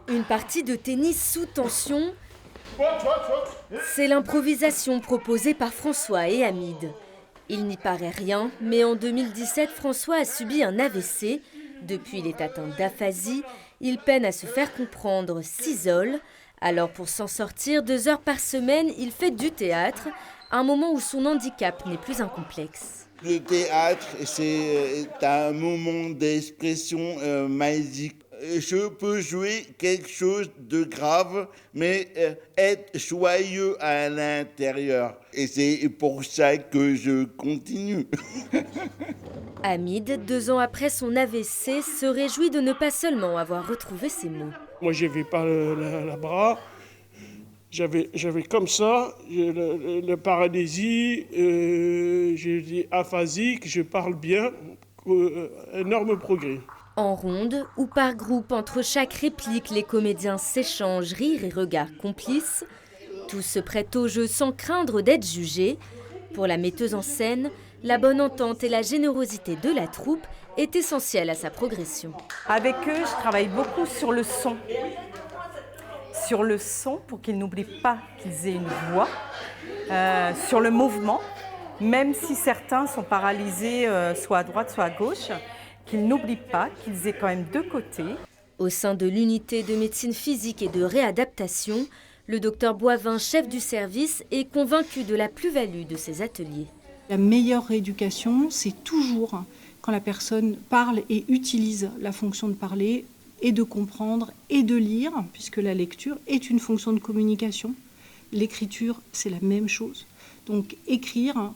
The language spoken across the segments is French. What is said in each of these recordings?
Une partie de tennis sous tension, c'est l'improvisation proposée par François et Hamid. Il n'y paraît rien, mais en 2017, François a subi un AVC. Depuis, il est atteint d'aphasie. Il peine à se faire comprendre, s'isole. Alors pour s'en sortir, 2 heures par semaine, il fait du théâtre, un moment où son handicap n'est plus un complexe. Le théâtre, c'est un moment d'expression magique. Je peux jouer quelque chose de grave, mais être joyeux à l'intérieur. Et c'est pour ça que je continue. Hamid, 2 ans après son AVC, se réjouit de ne pas seulement avoir retrouvé ses mots. Moi, je n'avais pas la bras. J'avais comme ça, la paralysie, j'étais aphasique, je parle bien, énorme progrès. En ronde ou par groupe, entre chaque réplique, les comédiens s'échangent rires et regards complices. Tous se prêtent au jeu sans craindre d'être jugés. Pour la metteuse en scène, la bonne entente et la générosité de la troupe est essentielle à sa progression. Avec eux, je travaille beaucoup sur le son. Sur le son, pour qu'ils n'oublient pas qu'ils aient une voix. Sur le mouvement, même si certains sont paralysés soit à droite, soit à gauche, qu'ils n'oublient pas qu'ils aient quand même 2 côtés. Au sein de l'unité de médecine physique et de réadaptation, le docteur Boivin, chef du service, est convaincu de la plus-value de ces ateliers. La meilleure rééducation, c'est toujours quand la personne parle et utilise la fonction de parler et de comprendre et de lire, puisque la lecture est une fonction de communication. L'écriture, c'est la même chose. Donc écrire,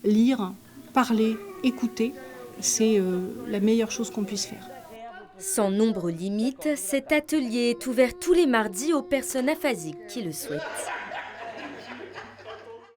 lire, parler, écouter, c'est la meilleure chose qu'on puisse faire. Sans nombre limite, cet atelier est ouvert tous les mardis aux personnes aphasiques qui le souhaitent.